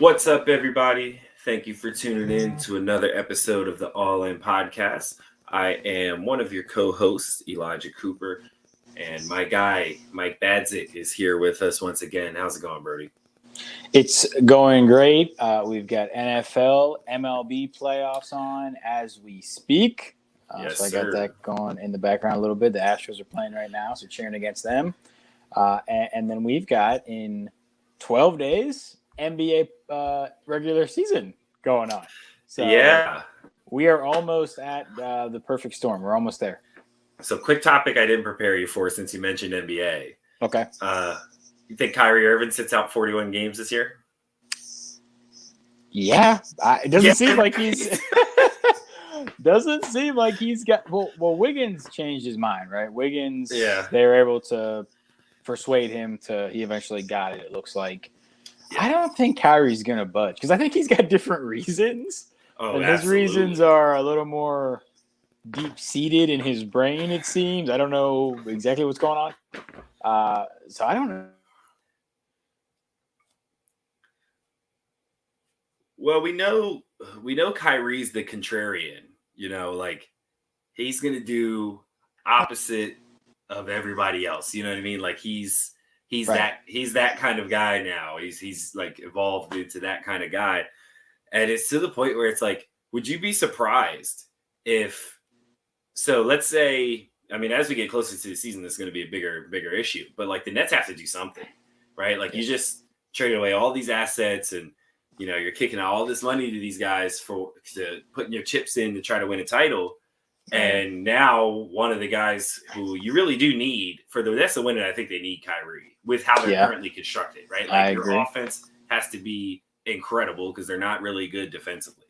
What's up, everybody? Thank you for tuning in to another episode of the All In Podcast. I am one of your co-hosts, Elijah Cooper, and my guy, Mike Badzik, is here with us once again. How's it going, Brody? It's going great. We've got NFL, MLB playoffs on as we speak. Yes, so I sir. got that going in the background a little bit. The Astros are playing right now, so cheering against them. And then we've got in 12 days NBA regular season going on. So yeah. we are almost at the perfect storm. We're almost there. So quick topic I didn't prepare you for since you mentioned NBA. Okay. You think Kyrie Irving sits out 41 games this year? Yeah. It doesn't seem like he's doesn't seem like he's got well Wiggins changed his mind, right? Wiggins, Yeah. They were able to persuade him he eventually got it looks like. Yeah. I don't think Kyrie's going to budge because I think he's got different reasons. Oh, and his reasons are a little more deep-seated in his brain, it seems. I don't know exactly what's going on. So I don't know. Well, we know Kyrie's the contrarian, like he's going to do opposite of everybody else. You know what I mean? Like he's right. he's that kind of guy now. He's like evolved into that kind of guy. And it's to the point where it's like, would you be surprised so let's say, I mean, as we get closer to the season, this is going to be a bigger issue, but like the Nets have to do something, right? Like you just traded away all these assets and, you're kicking out all this money to these guys to putting your chips in to try to win a title. And now one of the guys who you really do need for the Nets to win it, I think they need Kyrie with how they're currently constructed, right? Like your offense has to be incredible because they're not really good defensively.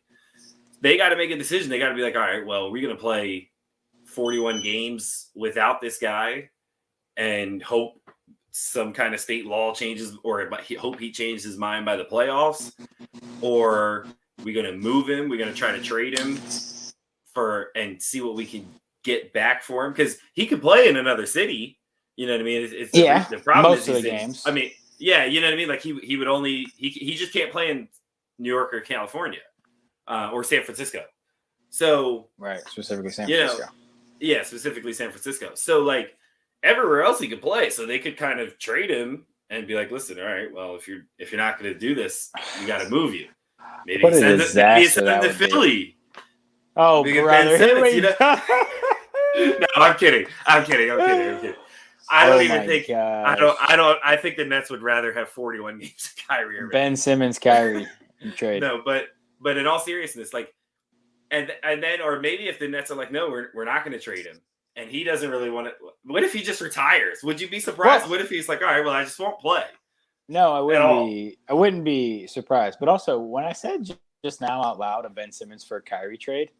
They got to make a decision. They got to be like, all right, well, we're going to play 41 games without this guy and hope some kind of state law changes or hope he changes his mind by the playoffs, or we're going to move him. We're going to try to trade him and see what we can get back for him. Cause he could play in another city. You know what I mean? The problem most of the games. I mean, yeah, you know what I mean? Like he would only, he just can't play in New York or California or San Francisco. So, right. Specifically San Francisco. Yeah, specifically San Francisco. So like, everywhere else he could play, so they could kind of trade him and be like, "Listen, all right, well, if you're not going to do this, we got to move you. Maybe send him to Philly." Oh, brother! Simmons, No, I'm kidding. I don't even think. Gosh. I think the Nets would rather have 41 games of Kyrie Irving. Ben Simmons, Kyrie in trade. No, but in all seriousness, like, and then or maybe if the Nets are like, no, we're not going to trade him. And he doesn't really want to. What if he just retires? Would you be surprised? What if he's like, all right, well, I just won't play? No, I wouldn't be surprised. But also, when I said just now out loud a Ben Simmons for a Kyrie trade,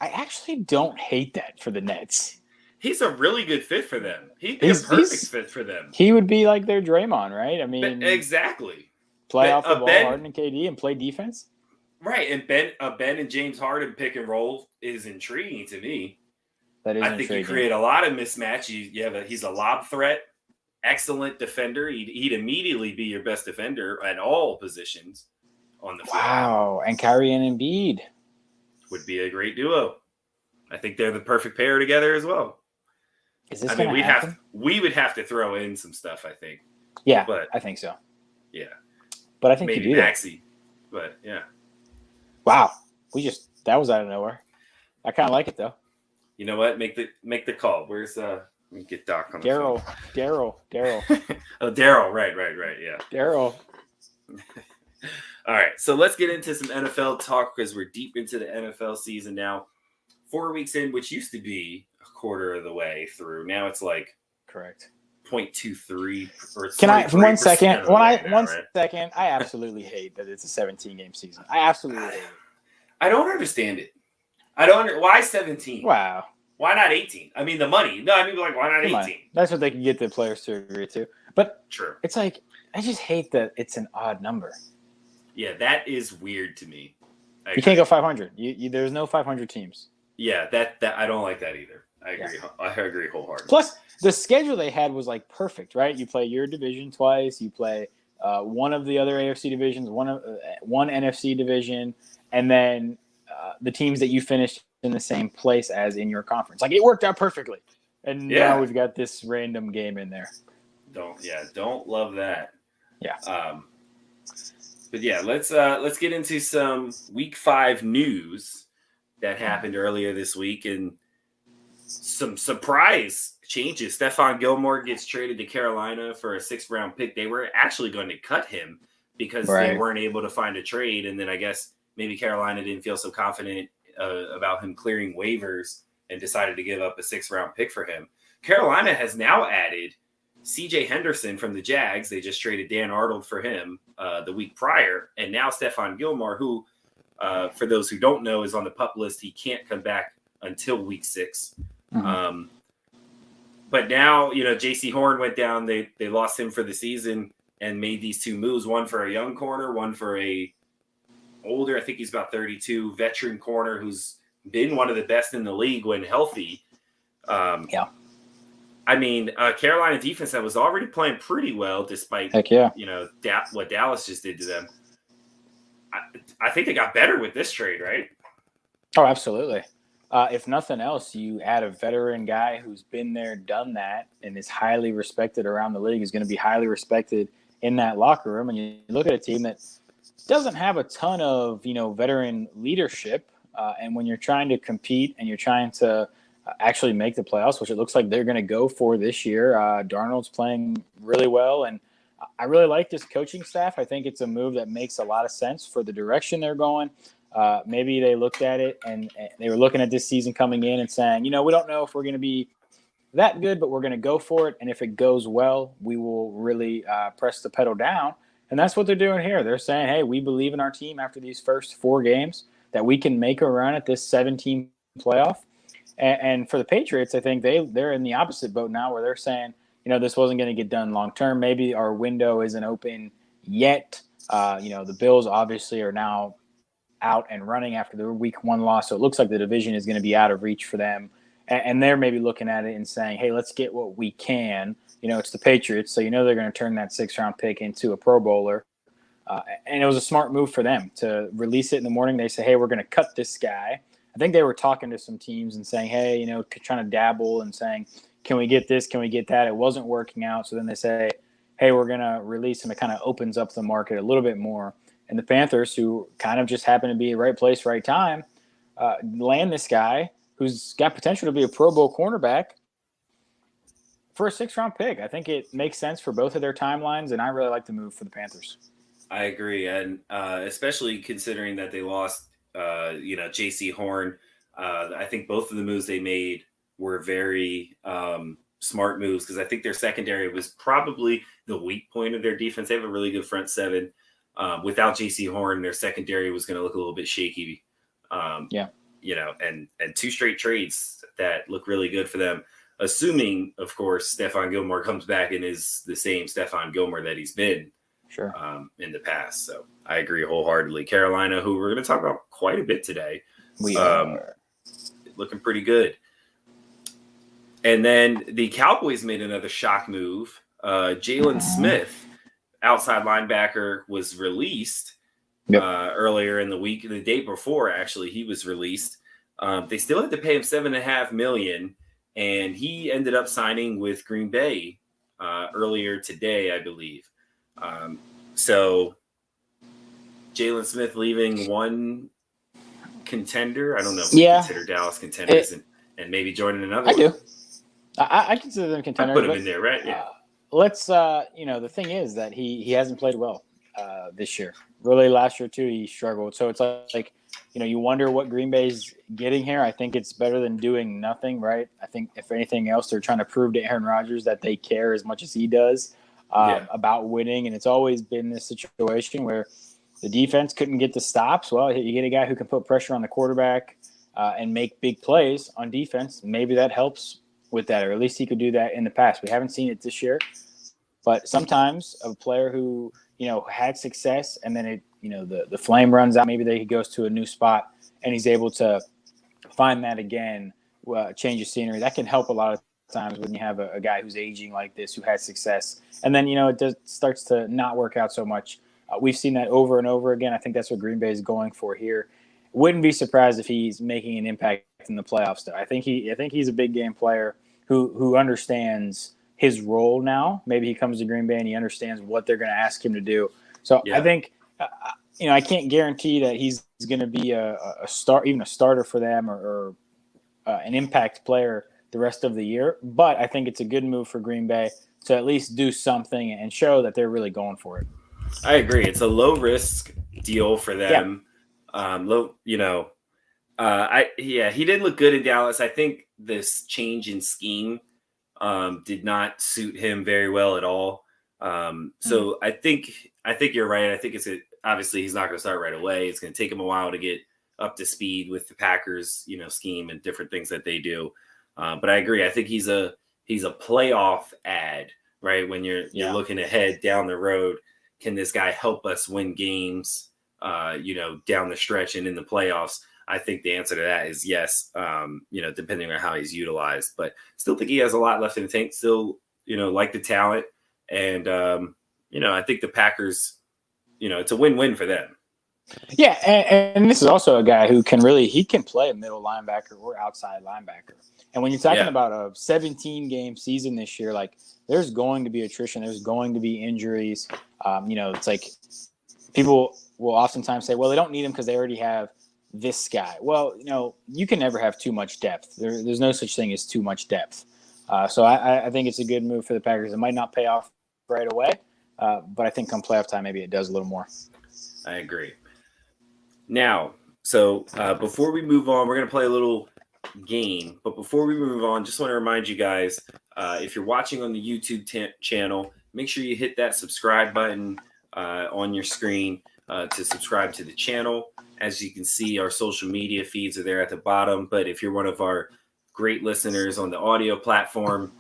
I actually don't hate that for the Nets. He's a really good fit for them. He'd be a perfect fit for them. He would be like their Draymond, right? I mean, exactly. Play off the ball, Harden and KD, and play defense. Right, and Ben and James Harden pick and roll is intriguing to me. I think you create a lot of mismatch. He's a lob threat, excellent defender. He'd immediately be your best defender at all positions on the floor. Wow, and Kyrie and Embiid would be a great duo. I think they're the perfect pair together as well. Is this going to happen? We would have to throw in some stuff, I think. Yeah, but I think so. Yeah, but I think maybe you do Maxey. But yeah. Wow, that was out of nowhere. I kind of like it though. You know what? Make the call. Where's let me get Doc on the phone. Daryl. Oh, Daryl. Right. Yeah. Daryl. All right. So let's get into some NFL talk because we're deep into the NFL season now. 4 weeks in, which used to be a quarter of the way through. Now it's like correct 0.23 or Can I for 1 second? Second, I absolutely hate that it's a 17-game season. I absolutely hate it. I don't understand it. Why 17? Wow. Why not 18? I mean, the money. No, I mean, like, why not 18? That's what they can get the players to agree to. But true. It's like, I just hate that it's an odd number. Yeah, that is weird to me. You can't go 500. There's no 500 teams. Yeah, that I don't like that either. I agree. Yeah. I agree wholeheartedly. Plus, the schedule they had was like perfect, right? You play your division twice. You play one of the other AFC divisions, one NFC division, and then the teams that you finished in the same place as in your conference. Like, it worked out perfectly. And now Yeah. we've got this random game in there. Don't love that. Yeah. But yeah, let's get into some week 5 news that happened earlier this week, and some surprise changes. Stephon Gilmore gets traded to Carolina for a 6th round pick. They were actually going to cut him because they weren't able to find a trade, and then I guess maybe Carolina didn't feel so confident about him clearing waivers and decided to give up a 6th round pick for him. Carolina has now added CJ Henderson from the Jags. They just traded Dan Arnold for him the week prior. And now Stephon Gilmore, who, for those who don't know, is on the PUP list. He can't come back until week 6. Mm-hmm. But now, J.C. Horn went down. They lost him for the season and made these 2 moves, one for a young corner, one for a older, I think he's about 32, veteran corner who's been one of the best in the league when healthy. I mean, Carolina defense that was already playing pretty well despite, what Dallas just did to them. I think they got better with this trade, right? Oh, absolutely. If nothing else, you add a veteran guy who's been there, done that, and is highly respected around the league, is going to be highly respected in that locker room. And you look at a team that doesn't have a ton of, veteran leadership. And when you're trying to compete and you're trying to actually make the playoffs, which it looks like they're going to go for this year, Darnold's playing really well. And I really like this coaching staff. I think it's a move that makes a lot of sense for the direction they're going. Maybe they looked at it and they were looking at this season coming in and saying, we don't know if we're going to be that good, but we're going to go for it. And if it goes well, we will really press the pedal down. And that's what they're doing here. They're saying, hey, we believe in our team after these first 4 games that we can make a run at this 7-team playoff. And for the Patriots, I think they're in the opposite boat now where they're saying, this wasn't going to get done long term. Maybe our window isn't open yet. The Bills obviously are now out and running after their week 1 loss. So it looks like the division is going to be out of reach for them. And they're maybe looking at it and saying, hey, let's get what we can. It's the Patriots. So they're going to turn that 6th round pick into a Pro Bowler. And it was a smart move for them to release it in the morning. They say, hey, we're going to cut this guy. I think they were talking to some teams and saying, hey, trying to dabble and saying, can we get this? Can we get that? It wasn't working out. So then they say, hey, we're going to release him. It kind of opens up the market a little bit more. And the Panthers, who kind of just happen to be right place, right time, land this guy who's got potential to be a Pro Bowl cornerback for a 6th round pick. I think it makes sense for both of their timelines, and I really like the move for the Panthers. I agree. And especially considering that they lost J.C. Horn. I think both of the moves they made were very smart moves because I think their secondary was probably the weak point of their defense. They have a really good front 7. Without J.C. Horn, their secondary was going to look a little bit shaky. And 2 straight trades that look really good for them, assuming, of course, Stephon Gilmore comes back and is the same Stephon Gilmore that he's been in the past. So I agree wholeheartedly. Carolina, who we're going to talk about quite a bit today, we are looking pretty good. And then the Cowboys made another shock move. Jalen Smith, outside linebacker, was released earlier in the week. The day before, actually, he was released. They still had to pay him $7.5 million, and he ended up signing with Green Bay earlier today, I believe. So Jalen Smith leaving one contender. I don't know if we consider Dallas contenders and maybe joining another one. Do. I consider them contenders. I put him in there, right? Yeah. Let's, the thing is that he hasn't played well this year. Really, last year, too, he struggled. So it's like, you wonder what Green Bay's getting here. I think it's better than doing nothing, right? I think, if anything else, they're trying to prove to Aaron Rodgers that they care as much as he does about winning. And it's always been this situation where the defense couldn't get the stops. Well, you get a guy who can put pressure on the quarterback and make big plays on defense. Maybe that helps with that, or at least he could do that in the past. We haven't seen it this year, but sometimes a player who, had success and then the flame runs out, maybe he goes to a new spot and he's able to find that again, change of scenery. That can help a lot of times when you have a guy who's aging like this, who has success, and then it starts to not work out so much. We've seen that over and over again. I think that's what Green Bay is going for here. Wouldn't be surprised if he's making an impact in the playoffs. Though I think he's a big game player who understands his role now. Maybe he comes to Green Bay and he understands what they're going to ask him to do. So I think I can't guarantee that he's going to be a starter for them or an impact player the rest of the year. But I think it's a good move for Green Bay to at least do something and show that they're really going for it. I agree. It's a low risk deal for them. Yeah. He didn't look good in Dallas. I think this change in scheme did not suit him very well at all. So I think you're right. I think obviously he's not going to start right away. It's going to take him a while to get up to speed with the Packers, scheme and different things that they do. But I agree. I think he's a playoff ad, right? When you're looking ahead down the road, can this guy help us win games, down the stretch and in the playoffs? I think the answer to that is yes, depending on how he's utilized. But still think he has a lot left in the tank. Still, like the talent. And, I think the Packers, it's a win-win for them. Yeah, and this is also a guy who can play a middle linebacker or outside linebacker. And when you're talking about a 17-game season this year, like there's going to be attrition, there's going to be injuries. It's like people will oftentimes say, well, they don't need him because they already have this guy. Well, you can never have too much depth. There's no such thing as too much depth. So I think it's a good move for the Packers. It might not pay off right away, but I think come playoff time, maybe it does a little more. I agree. Now, so before we move on, we're going to play a little game. But before we move on, just want to remind you guys, if you're watching on the YouTube channel, make sure you hit that subscribe button on your screen to subscribe to the channel. As you can see, our social media feeds are there at the bottom. But if you're one of our great listeners on the audio platform,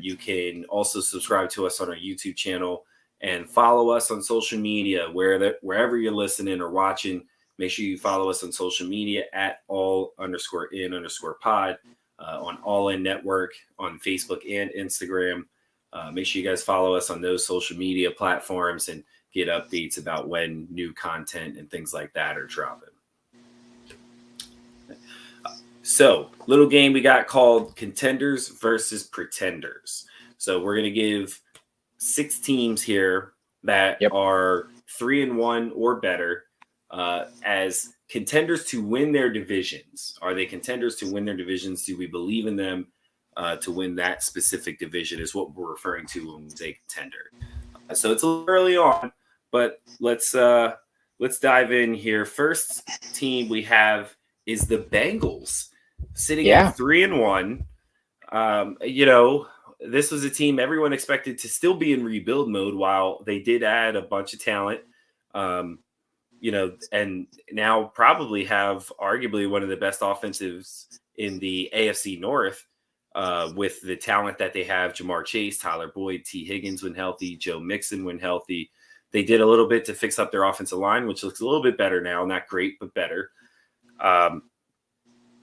you can also subscribe to us on our YouTube channel and follow us on social media wherever you're listening or watching. Make sure you follow us on social media at all_in_pod on All In Network on Facebook and Instagram. Make sure you guys follow us on those social media platforms and get updates about when new content and things like that are dropping. So, little game we got called Contenders versus Pretenders. So we're going to give 6 teams here that are 3-1 or better as contenders to win their divisions. Are they contenders to win their divisions? Do we believe in them to win that specific division is what we're referring to when we say contender. So it's a little early on, but let's dive in here. First team we have is the Bengals sitting at 3-1. This was a team everyone expected to still be in rebuild mode while they did add a bunch of talent. And now probably have arguably one of the best offensives in the AFC North with the talent that they have. Jamar Chase, Tyler Boyd, T. Higgins when healthy, Joe Mixon when healthy. They did a little bit to fix up their offensive line, which looks a little bit better now. Not great, but better.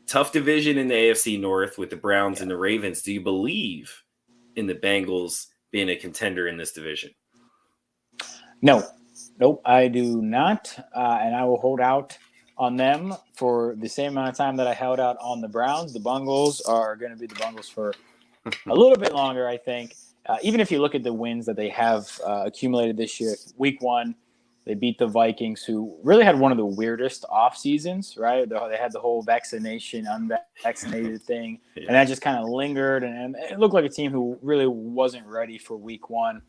Tough division in the AFC North with the Browns and the Ravens. Do you believe in the Bengals being a contender in this division? No. Nope, I do not, and I will hold out on them for the same amount of time that I held out on the Browns. The Bengals are going to be the Bengals for a little bit longer, I think. Even if you look at the wins that they have accumulated this year, Week 1, they beat the Vikings, who really had one of the weirdest off seasons, right? They had the whole vaccination, unvaccinated thing, and that just kind of lingered, and it looked like a team who really wasn't ready for Week 1.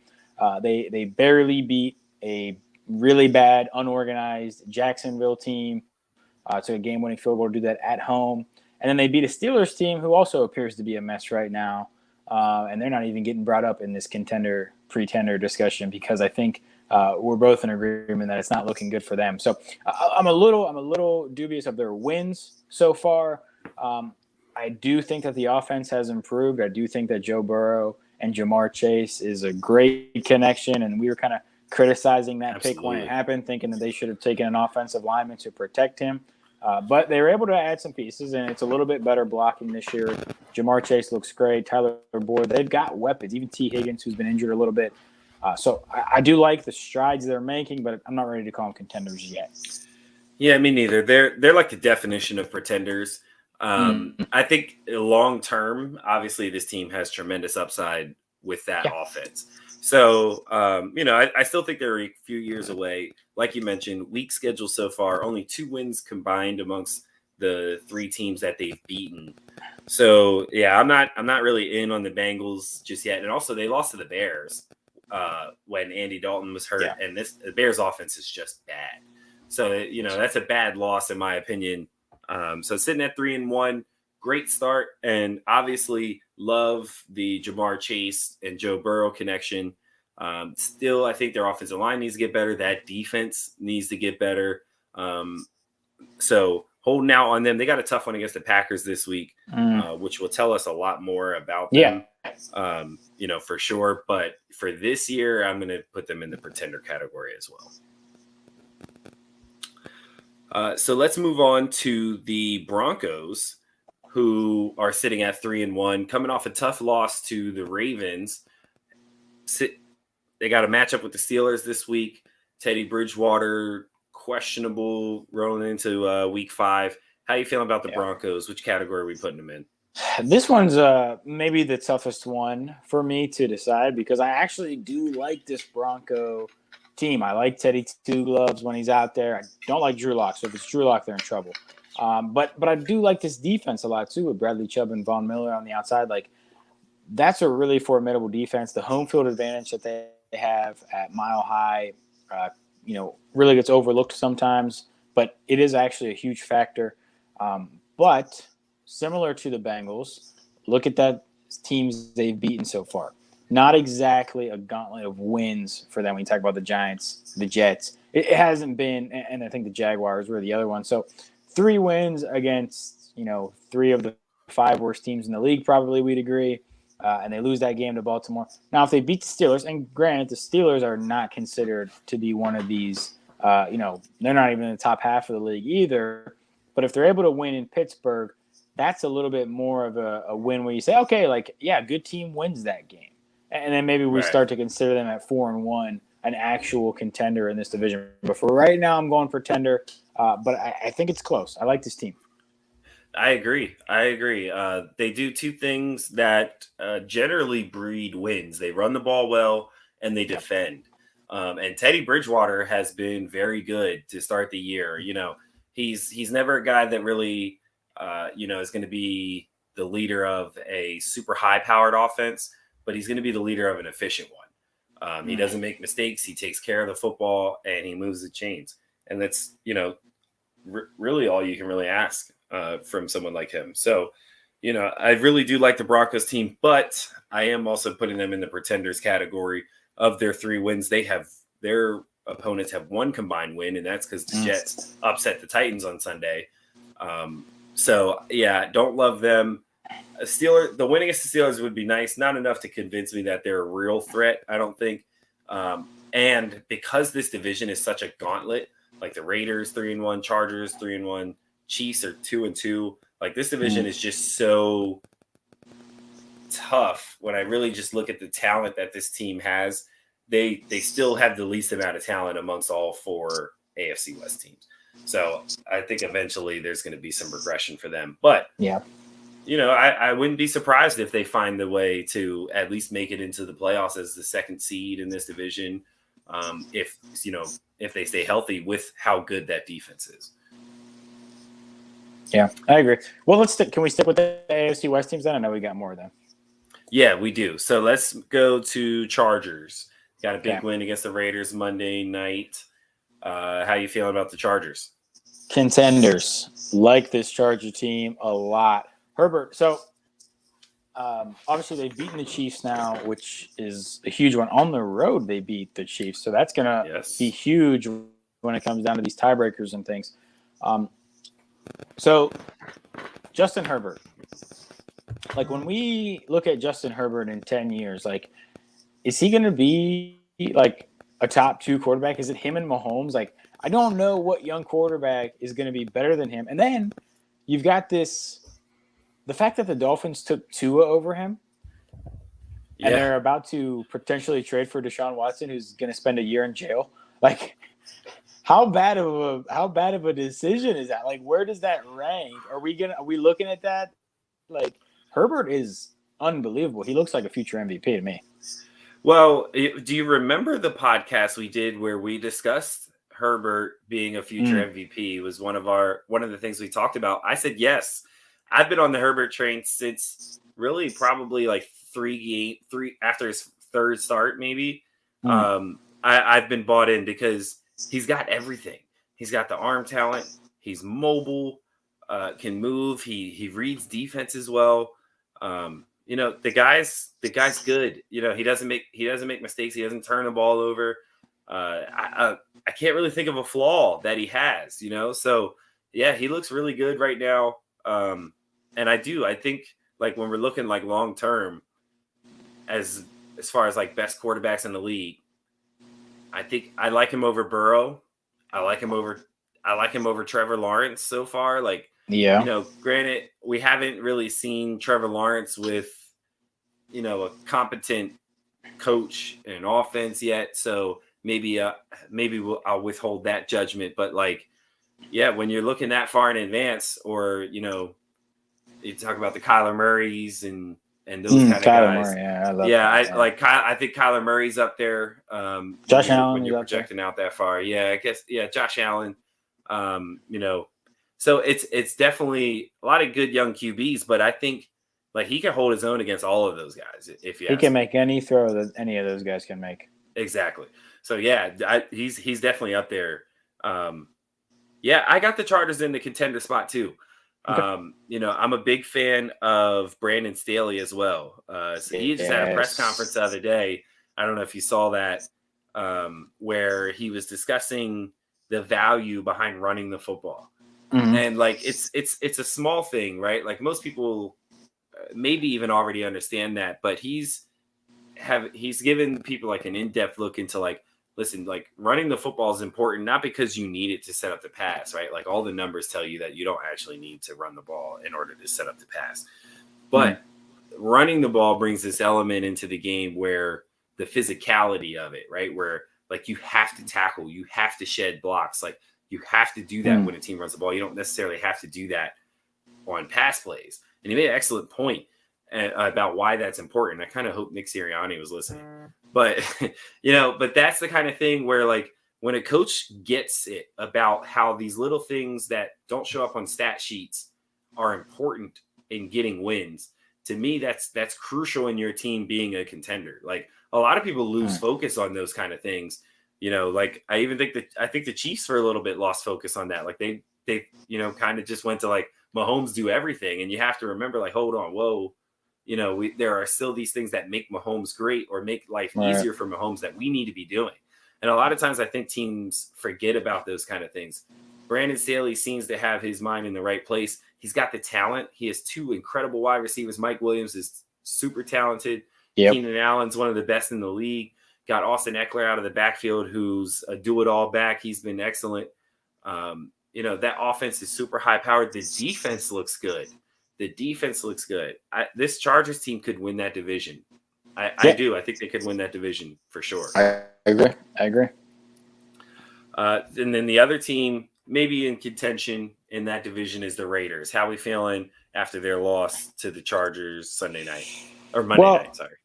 They barely beat a really bad, unorganized Jacksonville team. Took a game-winning field goal to do that at home. And then they beat a Steelers team who also appears to be a mess right now. And they're not even getting brought up in this contender-pretender discussion because I think we're both in agreement that it's not looking good for them. So I'm a little dubious of their wins so far. I do think that the offense has improved. I do think that Joe Burrow and Jamar Chase is a great connection, and we were kind of criticizing that pick when it happened, thinking that they should have taken an offensive lineman to protect him. But they were able to add some pieces, and it's a little bit better blocking this year. Jamar Chase looks great. Tyler Boyd, they've got weapons. Even T. Higgins, who's been injured a little bit. So I do like the strides they're making, but I'm not ready to call them contenders yet. Yeah, me neither. They're like the definition of pretenders. I think long term, obviously, this team has tremendous upside with that offense. So, I still think they're a few years away. Like you mentioned, weak schedule so far, only 2 wins combined amongst the 3 teams that they've beaten. So, yeah, I'm not really in on the Bengals just yet. And also, they lost to the Bears when Andy Dalton was hurt, and the Bears offense is just bad. So, that's a bad loss in my opinion. So sitting at 3-1, great start, and obviously love the Jamar Chase and Joe Burrow connection. Still, I think their offensive line needs to get better. That defense needs to get better. So holding out on them. They got a tough one against the Packers this week, which will tell us a lot more about them. For sure. But for this year, I'm going to put them in the pretender category as well. So let's move on to the Broncos, who are sitting at 3-1, coming off a tough loss to the Ravens. They got a matchup with the Steelers this week. Teddy Bridgewater, questionable rolling into week 5. How are you feeling about the Broncos? Which category are we putting them in? This one's maybe the toughest one for me to decide because I actually do like this Bronco team. I like Teddy Two Gloves when he's out there. I don't like Drew Lock, so if it's Drew Lock, they're in trouble. But I do like this defense a lot too with Bradley Chubb and Von Miller on the outside. Like that's a really formidable defense. The home field advantage that they have at Mile High, really gets overlooked sometimes, but it is actually a huge factor. But similar to the Bengals, look at that teams they've beaten so far. Not exactly a gauntlet of wins for them when you talk about the Giants, the Jets. It hasn't been, and I think the Jaguars were the other one. So 3 wins against, 3 of the 5 worst teams in the league, probably we'd agree. And they lose that game to Baltimore. Now, if they beat the Steelers, and granted, the Steelers are not considered to be one of these, they're not even in the top half of the league either. But if they're able to win in Pittsburgh, that's a little bit more of a win where you say, okay, good team wins that game. And then maybe we start to consider them at 4-1, an actual contender in this division. But for right now, I'm going for tender. But I think it's close. I like this team. I agree. They do 2 things that generally breed wins. They run the ball well and they defend. And Teddy Bridgewater has been very good to start the year. He's never a guy that really, is going to be the leader of a super high-powered offense, but he's going to be the leader of an efficient one. He doesn't make mistakes. He takes care of the football, and he moves the chains. And that's, really all you can really ask from someone like him. So, I really do like the Broncos team, but I am also putting them in the pretenders category. Of their 3 wins, their opponents have 1 combined win, and that's because the Jets upset the Titans on Sunday. Don't love them. The win against the Steelers would be nice. Not enough to convince me that they're a real threat, I don't think. And because this division is such a gauntlet, like the Raiders 3-1, Chargers 3-1, Chiefs are 2-2. Like this division is just so tough. When I really just look at the talent that this team has, they still have the least amount of talent amongst all 4 AFC West teams. So I think eventually there's going to be some regression for them. But I wouldn't be surprised if they find the way to at least make it into the playoffs as the 2nd seed in this division. If they stay healthy with how good that defense is. Yeah, I agree. Well, can we stick with the AFC West teams then? I know we got more of them. Yeah, we do. So let's go to Chargers. Got a big win against the Raiders Monday night. How you feeling about the Chargers? Contenders. Like this Charger team a lot. Herbert. So obviously they've beaten the Chiefs now, which is a huge one. On the road, they beat the Chiefs. So that's going to be huge when it comes down to these tiebreakers and things. So Justin Herbert. Like when we look at Justin Herbert in 10 years, is he going to be like a top 2 quarterback? Is it him and Mahomes? Like I don't know what young quarterback is going to be better than him. And then you've got the fact that the Dolphins took Tua over him, and Yeah. they're about to potentially trade for Deshaun Watson, who's going to spend a year in jail. Like, how bad of a decision is that? Like, where does that rank? Are we looking at that? Like, Herbert is unbelievable. He looks like a future MVP to me. Well, do you remember the podcast we did where we discussed Herbert being a future MVP? Was one of the things we talked about. I said yes. I've been on the Herbert train since really probably like three after his third start, maybe. I've been bought in because he's got everything. He's got the arm talent. He's mobile, can move. He reads defense as well. The guy's good. He doesn't make mistakes. He doesn't turn the ball over. I can't really think of a flaw that he has. So yeah, he looks really good right now. And I think like when we're looking like long term, as far as like best quarterbacks in the league, I think I like him over Burrow. I like him over Trevor Lawrence so far. Like, granted, we haven't really seen Trevor Lawrence with, a competent coach and offense yet. So maybe I'll withhold that judgment. But like, yeah, when you're looking that far in advance, or you talk about the Kyler Murrays and those kind of guys. Murray, I think Kyler Murray's up there. Josh Allen when you're projecting out that far. Yeah, I guess. Yeah, Josh Allen. So it's definitely a lot of good young QBs, but I think like he can hold his own against all of those guys if he can make any throw that any of those guys can make. Exactly. So yeah, he's definitely up there. Yeah, I got the Chargers in the contender spot too. Okay. I'm a big fan of Brandon Staley as well. So he just had a press conference the other day. I don't know if you saw that, where he was discussing the value behind running the football. Mm-hmm. And like it's a small thing, right? Like most people maybe even already understand that, but he's given people like an in-depth look into like, listen, like running the football is important, not because you need it to set up the pass, right? Like all the numbers tell you that you don't actually need to run the ball in order to set up the pass. But running the ball brings this element into the game where the physicality of it, right? Where like you have to tackle, you have to shed blocks. Like you have to do that when a team runs the ball. You don't necessarily have to do that on pass plays. And he made an excellent point about why that's important. I kind of hope Nick Sirianni was listening. But, but that's the kind of thing where like when a coach gets it about how these little things that don't show up on stat sheets are important in getting wins, to me, that's crucial in your team being a contender. Like a lot of people lose focus on those kind of things. Like I think the Chiefs for a little bit lost focus on that. Like they kind of just went to like Mahomes do everything. And you have to remember like, hold on, whoa. There are still these things that make Mahomes great or make life easier for Mahomes that we need to be doing. And a lot of times I think teams forget about those kind of things. Brandon Staley seems to have his mind in the right place. He's got the talent. He has two incredible wide receivers. Mike Williams is super talented. Yep. Keenan Allen's one of the best in the league. Got Austin Eckler out of the backfield, who's a do-it-all back. He's been excellent. That offense is super high-powered. The defense looks good. This Chargers team could win that division. I do. I think they could win that division for sure. I agree. And then the other team maybe in contention in that division is the Raiders. How are we feeling after their loss to the Chargers Sunday night or Monday night? Sorry.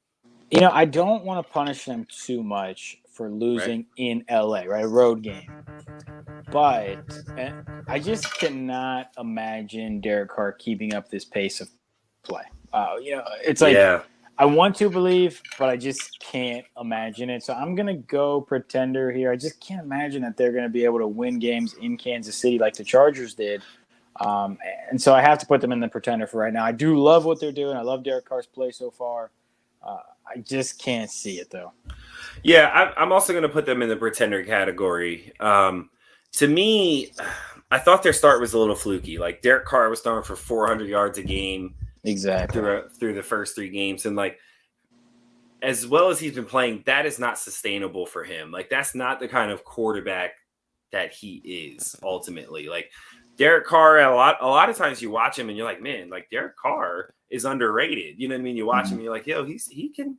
I don't want to punish them too much for losing in LA, right? A road game. But I just cannot imagine Derek Carr keeping up this pace of play. It's like I want to believe, but I just can't imagine it. So I'm going to go pretender here. I just can't imagine that they're going to be able to win games in Kansas City like the Chargers did. And so I have to put them in the pretender for right now. I do love what they're doing. I love Derek Carr's play so far. I just can't see it, though. Yeah, I'm also going to put them in the pretender category. To me, I thought their start was a little fluky. Like Derek Carr was throwing for 400 yards a game, exactly through the first three games, and like as well as he's been playing, that is not sustainable for him. Like that's not the kind of quarterback that he is ultimately. Like Derek Carr, a lot of times you watch him and you're like, man, like Derek Carr is underrated. You know what I mean? You watch him, and you're like, yo, he can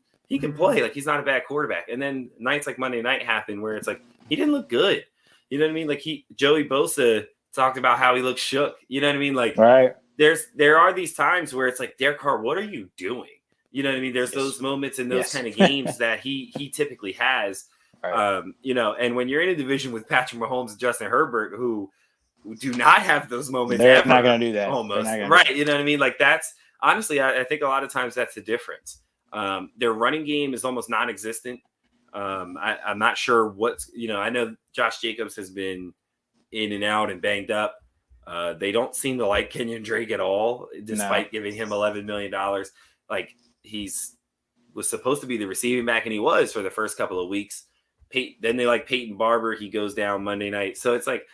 play. Like he's not a bad quarterback. And then nights like Monday night happen where it's like he didn't look good. You know what I mean? Like Joey Bosa talked about how he looked shook. You know what I mean? Like Right. there are these times where it's like, Derek Carr, what are you doing? You know what I mean? There's those moments and those kind of games that he typically has. Right. You know, and when you're in a division with Patrick Mahomes and Justin Herbert, who do not have those moments They're ever, not going to do that. almost right. You know what I mean? Like that's honestly, I think a lot of times that's the difference. Their running game is almost non-existent. I'm not sure what's, you know, I know Josh Jacobs has been in and out and banged up. They don't seem to like Kenyon Drake at all, despite giving him $11 million. Like was supposed to be the receiving back, and he was for the first couple of weeks. Then they like Peyton Barber. He goes down Monday night. So it's like,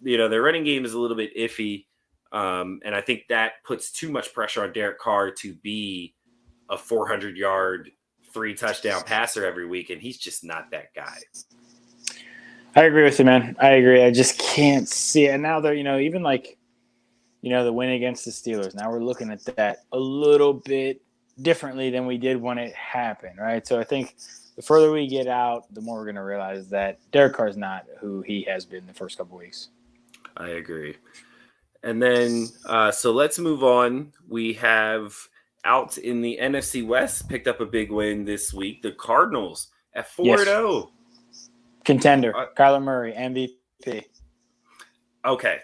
you know, their running game is a little bit iffy. And I think that puts too much pressure on Derek Carr to be a 400-yard, 3-touchdown passer every week. And he's just not that guy. I agree with you, man. I agree. I just can't see it. And now they're, you know, even like, you know, the win against the Steelers. Now we're looking at that a little bit differently than we did when it happened, right? So I think the further we get out, the more we're going to realize that Derek Carr is not who he has been the first couple of weeks. I agree. And then, so let's move on. We have out in the NFC West picked up a big win this week. The Cardinals at 4-0. Contender, Kyler Murray, MVP. Okay,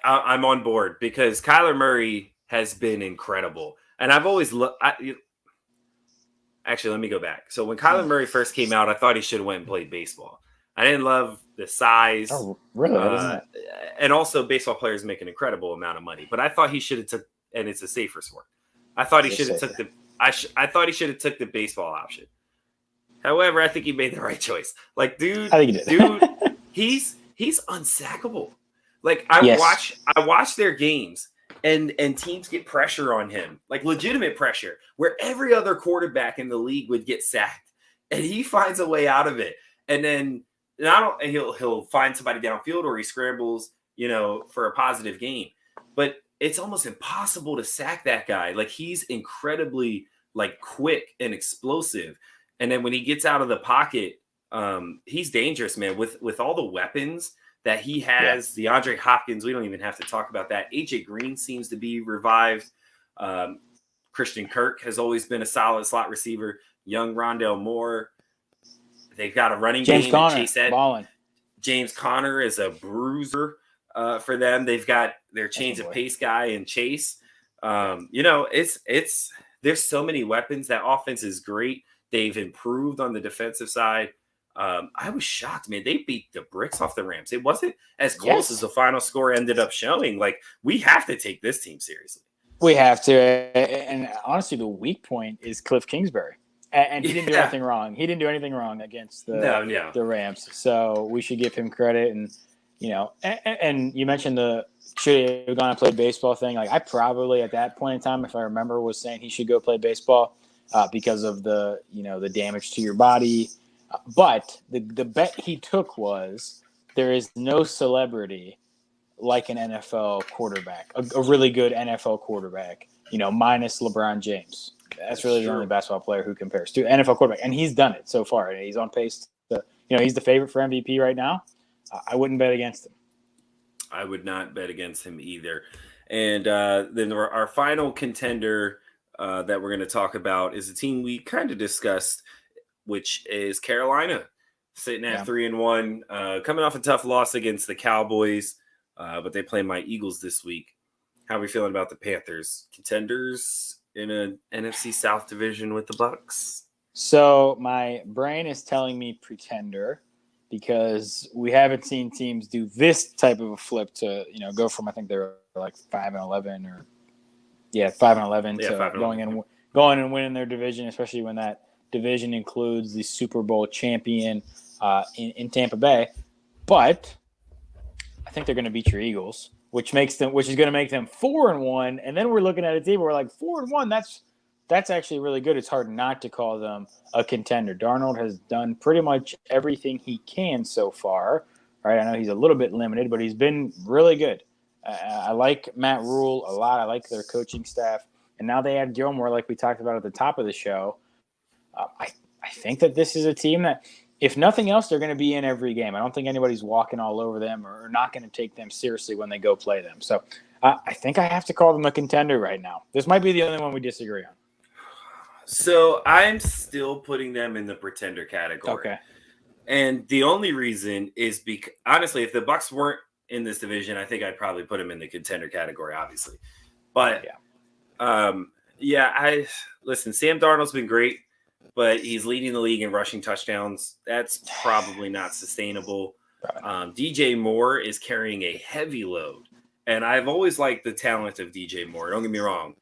I'm on board because Kyler Murray has been incredible. And I've always actually, let me go back. So when Kyler Murray first came out, I thought he should have went and played baseball. I didn't love the size. Oh, really? And also, baseball players make an incredible amount of money. But I thought he should have took, and it's a safer sport. I thought he should have took I thought he should have took the baseball option. However, I think he made the right choice. Like, dude, I think he did. he's unsackable. Like, I watch their games. And teams get pressure on him, like legitimate pressure, where every other quarterback in the league would get sacked, and he finds a way out of it. And then he'll find somebody downfield, or he scrambles, you know, for a positive gain. But it's almost impossible to sack that guy. Like, he's incredibly like quick and explosive. And then when he gets out of the pocket, he's dangerous, man. With all the weapons that he has, DeAndre Hopkins, we don't even have to talk about that. AJ Green seems to be revived. Christian Kirk has always been a solid slot receiver. Young Rondale Moore. They've got a running game. James Conner is a bruiser for them. They've got their change of pace guy in Chase. You know, there's so many weapons. That offense is great. They've improved on the defensive side. I was shocked, man. They beat the bricks off the Rams. It wasn't as close as the final score ended up showing. Like, we have to take this team seriously. We have to. And honestly, the weak point is Cliff Kingsbury. And he didn't do anything wrong. He didn't do anything wrong against the Rams. So we should give him credit. And, you know, and you mentioned should he have gone and played baseball thing. Like, I probably at that point in time, if I remember, was saying he should go play baseball because of the damage to your body. But the bet he took was there is no celebrity like an NFL quarterback, a really good NFL quarterback, you know, minus LeBron James. That's really the only basketball player who compares to NFL quarterback. And he's done it so far. And he's on pace to, you know, he's the favorite for MVP right now. I wouldn't bet against him. I would not bet against him either. And then our final contender that we're going to talk about is a team we kind of discussed, which is Carolina, sitting at 3-1, coming off a tough loss against the Cowboys, but they play my Eagles this week. How are we feeling about the Panthers? Contenders in an NFC South division with the Bucs? So my brain is telling me pretender because we haven't seen teams do this type of a flip to, you know, go from, I think they're like 5-11 or 5-11 to going and winning their division, especially when that division includes the Super Bowl champion in Tampa Bay. But I think they're going to beat your Eagles, which is going to make them 4-1. And then we're looking at a team where we're like 4-1. That's actually really good. It's hard not to call them a contender. Darnold has done pretty much everything he can so far. right? I know he's a little bit limited, but he's been really good. I like Matt Rule a lot. I like their coaching staff. And now they add Gilmore, like we talked about at the top of the show. I think that this is a team that, if nothing else, they're going to be in every game. I don't think anybody's walking all over them or not going to take them seriously when they go play them. So I think I have to call them a contender right now. This might be the only one we disagree on. So I'm still putting them in the pretender category. Okay. And the only reason is because, honestly, if the Bucks weren't in this division, I think I'd probably put them in the contender category, obviously. But listen, Sam Darnold's been great, but he's leading the league in rushing touchdowns. That's probably not sustainable. DJ Moore is carrying a heavy load, and I've always liked the talent of DJ Moore. Don't get me wrong.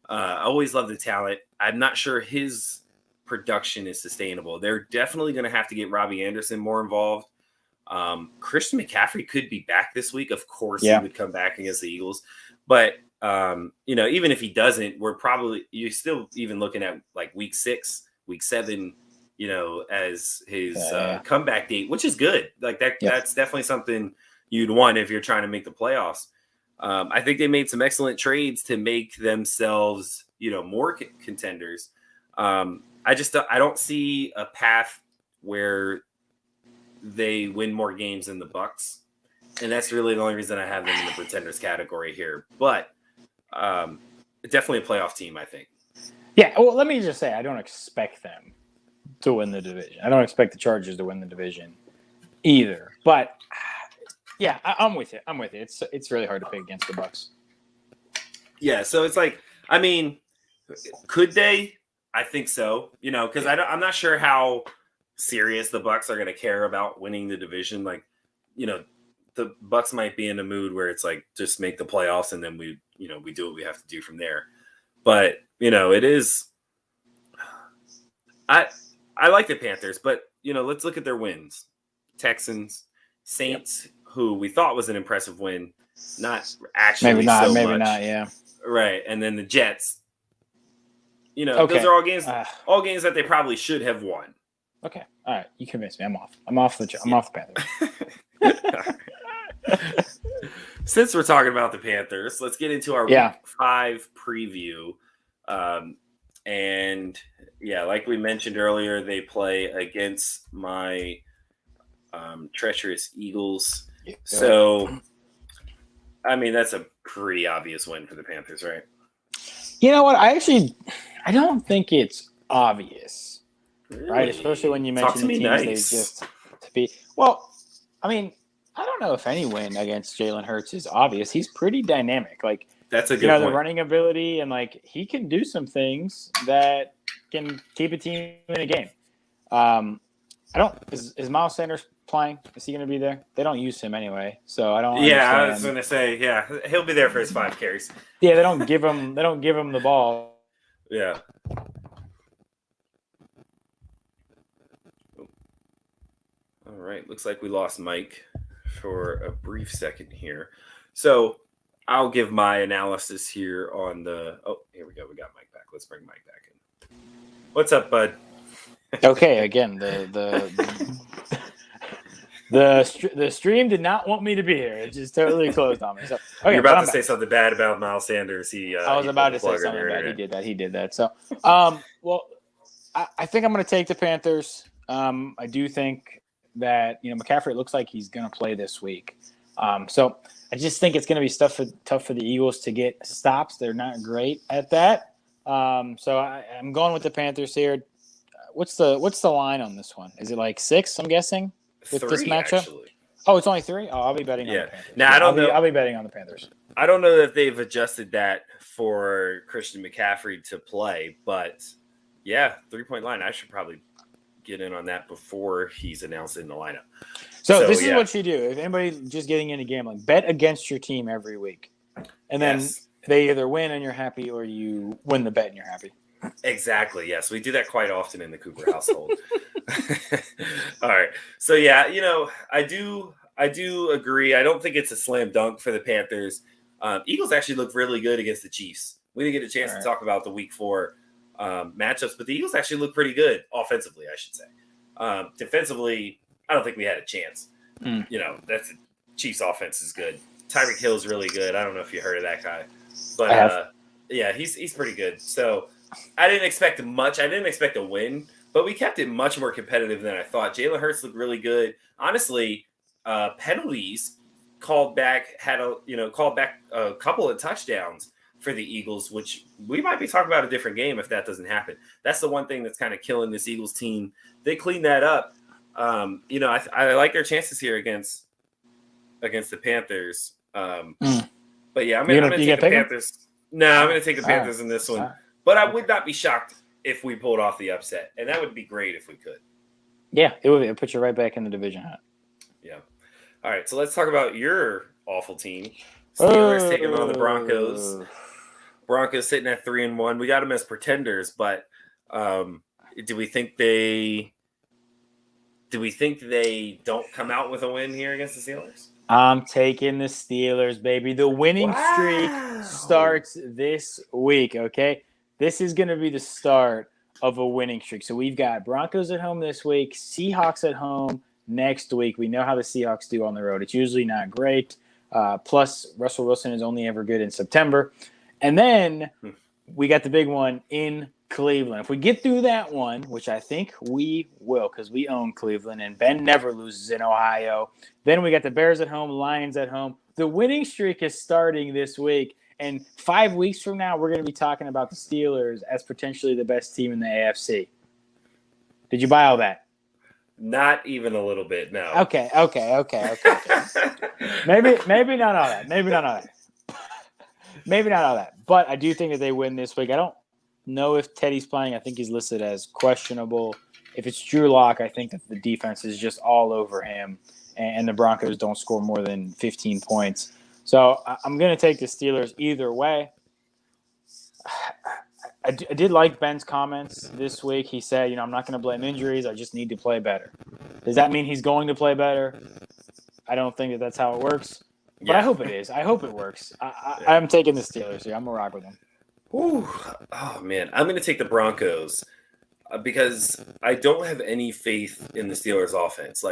I always love the talent. I'm not sure his production is sustainable. They're definitely going to have to get Robbie Anderson more involved. Christian McCaffrey could be back this week. Of course, he would come back against the Eagles. But, even if he doesn't, you're still even looking at like week 6, week 7, as his comeback date, which is good. Like that, that's definitely something you'd want if you're trying to make the playoffs. I think they made some excellent trades to make themselves, more contenders. I don't see a path where they win more games than the Bucks, and that's really the only reason I have them in the pretenders category here. But definitely a playoff team, I think. Yeah, well, let me just say I don't expect them to win the division. I don't expect the Chargers to win the division either. But yeah, I'm with you. It's really hard to pick against the Bucks. Yeah, so it's like, I mean, could they? I think so. Because I'm not sure how serious the Bucks are going to care about winning the division. Like, the Bucks might be in a mood where it's like, just make the playoffs and then we do what we have to do from there. But, it is, I like the Panthers, but, let's look at their wins. Texans, Saints, who we thought was an impressive win. Not actually maybe not, so maybe much. not, yeah. Right. And then the Jets, those are all games that they probably should have won. Okay. All right. You convinced me. I'm off. I'm off the Panthers. Since we're talking about the Panthers, let's get into our week 5 preview. Like we mentioned earlier, they play against my treacherous Eagles. Yeah. So, I mean, that's a pretty obvious win for the Panthers, right? You know what? I don't think it's obvious, really? Right? Especially when you mention the teams they just to be. Well, I mean, I don't know if any win against Jalen Hurts is obvious. He's pretty dynamic. Like, that's a good point. The running ability, and like he can do some things that can keep a team in a game. Is Miles Sanders playing? Is he going to be there? They don't use him anyway, so I don't. Yeah, I was going to say, he'll be there for his 5 carries. Yeah, they don't give him the ball. Yeah. All right, looks like we lost Mike for a brief second here. So I'll give my analysis here on the. Oh, here we go. We got Mike back. Let's bring Mike back in. What's up, bud? Okay, again, the stream did not want me to be here. It just totally closed on me. So you're about to say something bad about Miles Sanders. I was about to say something bad. He did that. So, well, I think I'm going to take the Panthers. I do think that McCaffrey looks like he's going to play this week. So I just think it's going to be tough for the Eagles to get stops. They're not great at that. So I'm going with the Panthers here. What's the line on this one? Is it like 6? I'm guessing with 3, this matchup. Actually. Oh, it's only 3. Oh, I'll be betting on the Panthers. Now I don't know. I'll be betting on the Panthers. I don't know if they've adjusted that for Christian McCaffrey to play, but 3-point line. I should probably get in on that before he's announced in the lineup. So this is what you do. If anybody's just getting into gambling, bet against your team every week, and then they either win and you're happy, or you win the bet and you're happy. Exactly. Yes, we do that quite often in the Cooper household. All right. So I do agree. I don't think it's a slam dunk for the Panthers. Eagles actually look really good against the Chiefs. We didn't get a chance to talk about the Week 4 matchups, but the Eagles actually look pretty good offensively, I should say. Defensively, I don't think we had a chance. That's Chiefs offense is good. Tyreek Hill's really good. I don't know if you heard of that guy, but I have. yeah, he's pretty good. So I didn't expect much. I didn't expect a win, but we kept it much more competitive than I thought. Jalen Hurts looked really good. Honestly, penalties called back a couple of touchdowns for the Eagles, which we might be talking about a different game if that doesn't happen. That's the one thing that's kind of killing this Eagles team. They cleaned that up. I like their chances here against the Panthers. But yeah, I'm going to take the Panthers. No, I'm going to take the Panthers in this one. But I would not be shocked if we pulled off the upset, and that would be great if we could. Yeah, it would put you right back in the division hunt. Yeah. All right, so let's talk about your awful team. Steelers taking on the Broncos. Broncos sitting at 3-1. We got them as pretenders, but do we think they don't come out with a win here against the Steelers? I'm taking the Steelers, baby. The winning streak starts this week, okay? This is going to be the start of a winning streak. So we've got Broncos at home this week, Seahawks at home next week. We know how the Seahawks do on the road. It's usually not great. Plus, Russell Wilson is only ever good in September. And then we got the big one in Cleveland. If we get through that one, which I think we will because we own Cleveland and Ben never loses in Ohio, then we got the Bears at home, Lions at home. The winning streak is starting this week. And 5 weeks from now, we're going to be talking about the Steelers as potentially the best team in the AFC. Did you buy all that? Not even a little bit, no. Okay. Maybe not all that. Maybe not all that. But I do think that they win this week. I don't know if Teddy's playing. I think he's listed as questionable. If it's Drew Lock, I think that the defense is just all over him, and the Broncos don't score more than 15 points. So I'm going to take the Steelers either way. I did like Ben's comments this week. He said, I'm not going to blame injuries. I just need to play better. Does that mean he's going to play better? I don't think that that's how it works. But yeah. I hope it is. I hope it works. I'm taking the Steelers here. I'm going to rock with them. Ooh. Oh, man. I'm going to take the Broncos because I don't have any faith in the Steelers offense.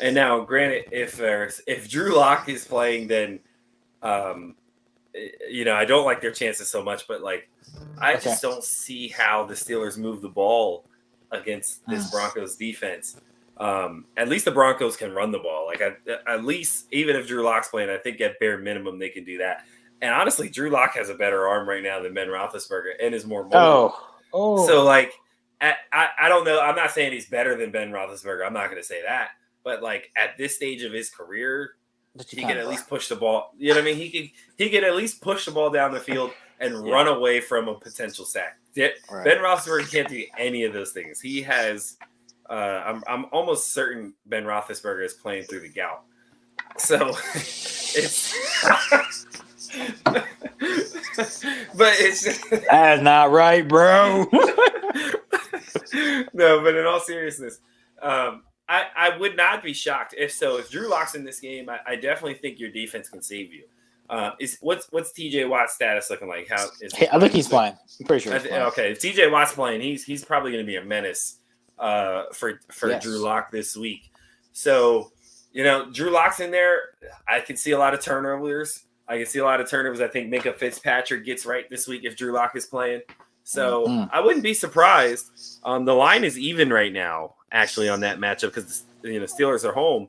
And now, granted, if Drew Lock is playing, then I don't like their chances so much, but I just don't see how the Steelers move the ball against this Broncos defense. At least the Broncos can run the ball. At least even if Drew Lock's playing, I think at bare minimum they can do that. And honestly, Drew Lock has a better arm right now than Ben Roethlisberger and is more mobile. So I don't know. I'm not saying he's better than Ben Roethlisberger. I'm not going to say that. But at this stage of his career, he can at least push the ball. You know what I mean? He can at least push the ball down the field and run away from a potential sack. Ben Roethlisberger can't do any of those things. He has. I'm almost certain Ben Roethlisberger is playing through the gout. So it's. But it's. That's not right, bro. No, but in all seriousness. I would not be shocked if Drew Lock's in this game, I definitely think your defense can save you. What's TJ Watt's status looking like? I think he's playing. I'm pretty sure. Okay, if TJ Watt's playing, he's probably going to be a menace for Drew Lock this week. So Drew Lock's in there. I can see a lot of turnovers. I think Minka Fitzpatrick gets right this week if Drew Lock is playing. So I wouldn't be surprised. The line is even right now, actually, on that matchup because Steelers are home.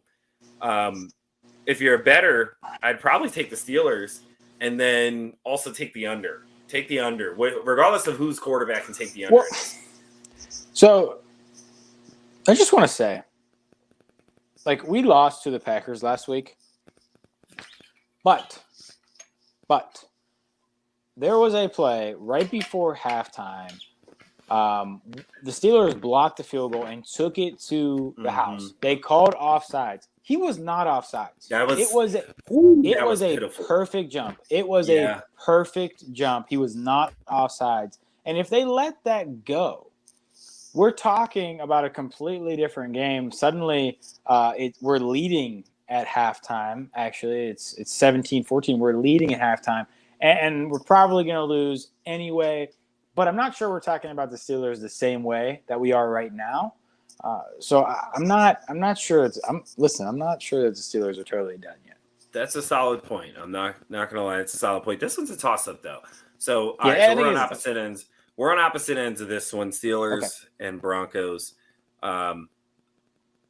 If you're a bettor, I'd probably take the Steelers and then also take the under. Take the under, regardless of who's quarterback, and take the under. So I just want to say, we lost to the Packers last week, but there was a play right before halftime. The Steelers blocked the field goal and took it to the house. They called offsides. He was not offsides. It was a perfect jump. It was a perfect jump. He was not offsides. And if they let that go, we're talking about a completely different game. Suddenly, we're leading at halftime. Actually, it's 17-14. We're leading at halftime. And we're probably going to lose anyway. But I'm not sure we're talking about the Steelers the same way that we are right now. I'm not sure. I'm not sure that the Steelers are totally done yet. That's a solid point. I'm not gonna lie, it's a solid point. This one's a toss up though. So all right, Yeah, so I we're think on it's opposite ends. We're on opposite ends of this one, okay. Steelers and Broncos. Um,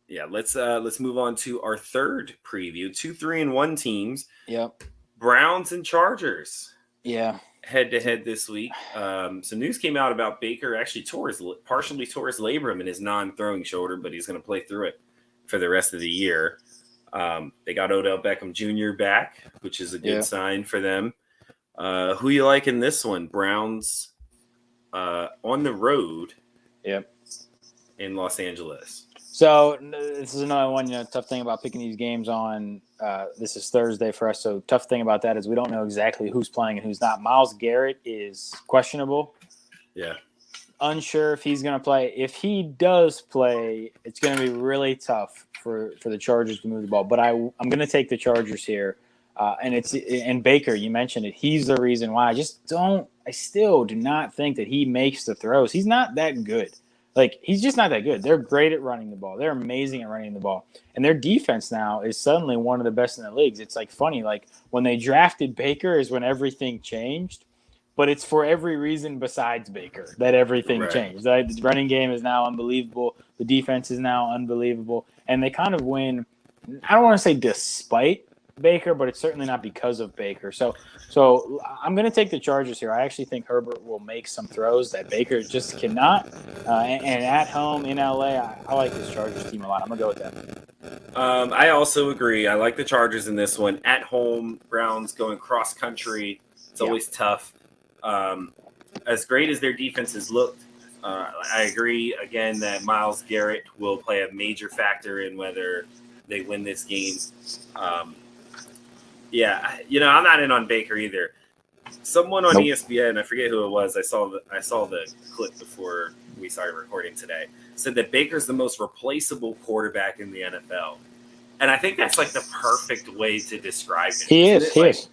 yeah, let's move on to our third preview. 2-3-1 teams. Yep. Browns and Chargers. Yeah. Head to head this week. Some news came out about Baker actually partially tore his labrum in his non-throwing shoulder, but he's going to play through it for the rest of the year. They got Odell Beckham Jr. back, which is a good sign for them. Who you like in this one? Browns on the road. Yep. In Los Angeles. So this is another one. Tough thing about picking these games on. This is Thursday for us, so tough thing about that is we don't know exactly who's playing and who's not. Myles Garrett is questionable. Yeah. Unsure if he's going to play. If he does play, it's going to be really tough for the Chargers to move the ball. But I'm going to take the Chargers here, and Baker. You mentioned it. He's the reason why. I still do not think that he makes the throws. He's not that good. Like, he's just not that good. They're great at running the ball. They're amazing at running the ball. And their defense now is suddenly one of the best in the leagues. It's like funny. Like, when they drafted Baker is when everything changed. But it's for every reason besides Baker that everything changed. The running game is now unbelievable. The defense is now unbelievable. And they kind of win, I don't want to say despite Baker, but it's certainly not because of Baker. So I'm going to take the Chargers here. I actually think Herbert will make some throws that Baker just cannot. And at home in LA, I like this Chargers team a lot. I'm going to go with that. I also agree. I like the Chargers in this one. At home, Browns going cross country. It's always tough. As great as their defense has looked, I agree again that Myles Garrett will play a major factor in whether they win this game. I'm not in on Baker either. Someone on ESPN, I forget who it was. I saw the clip before we started recording today. Said that Baker's the most replaceable quarterback in the NFL, and I think that's like the perfect way to describe him. He is.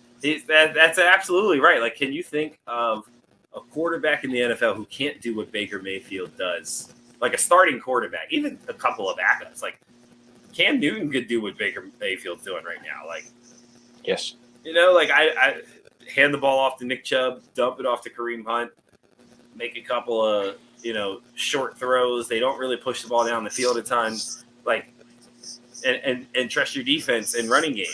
That's absolutely right. Like, can you think of a quarterback in the NFL who can't do what Baker Mayfield does? Like a starting quarterback, even a couple of backups. Like Cam Newton could do what Baker Mayfield's doing right now. Like, yes, I hand the ball off to Nick Chubb, dump it off to Kareem Hunt, make a couple of short throws. They don't really push the ball down the field a ton. Like. And trust your defense and running game.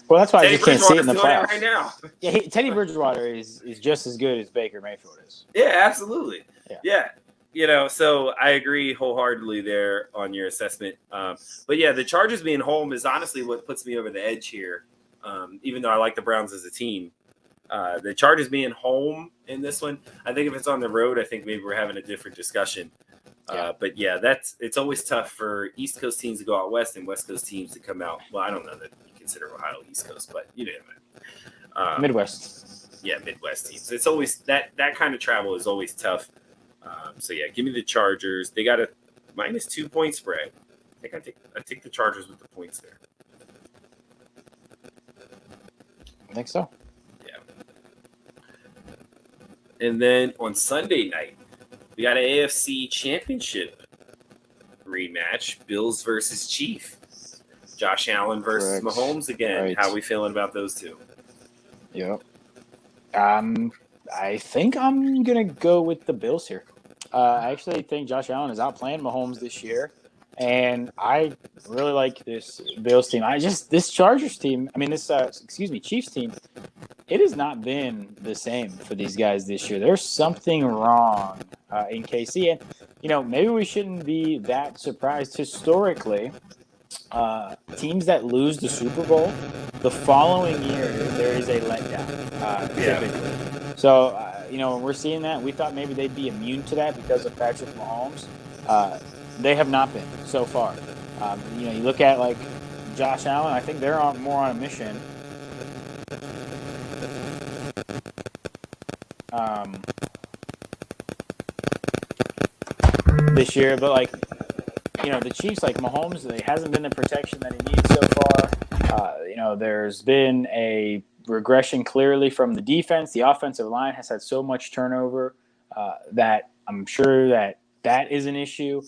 Well, that's why I just can't see it in the playoffs right now. Yeah, Teddy Bridgewater is just as good as Baker Mayfield is. Yeah, absolutely. Yeah. So I agree wholeheartedly there on your assessment. But yeah, the Chargers being home is honestly what puts me over the edge here. Even though I like the Browns as a team, the Chargers being home in this one, I think if it's on the road, I think maybe we're having a different discussion. But yeah, it's always tough for East Coast teams to go out west and West Coast teams to come out. Well, I don't know that you consider Ohio East Coast, but you know, Midwest. Yeah, Midwest teams. It's always that kind of travel is always tough. So yeah, give me the Chargers. They got a -2 point spread. I take the Chargers with the points there. I think so. Yeah. And then on Sunday night, we got an AFC Championship rematch: Bills versus Chiefs. Josh Allen versus Mahomes again. Right. How are we feeling about those two? Yep. I think I'm gonna go with the Bills here. I actually think Josh Allen is outplaying Mahomes this year, and I really like this Bills team. This Chargers team. I mean, Chiefs team. It has not been the same for these guys this year. There's something wrong in KC, and maybe we shouldn't be that surprised. Historically, teams that lose the Super Bowl, the following year there is a letdown. Typically, so we're seeing that. We thought maybe they'd be immune to that because of Patrick Mahomes. They have not been so far. You look at like Josh Allen. I think they're more on a mission. This year, but the Chiefs, like Mahomes, there hasn't been the protection that he needs so far. There's been a regression clearly from the defense. The offensive line has had so much turnover that I'm sure that is an issue.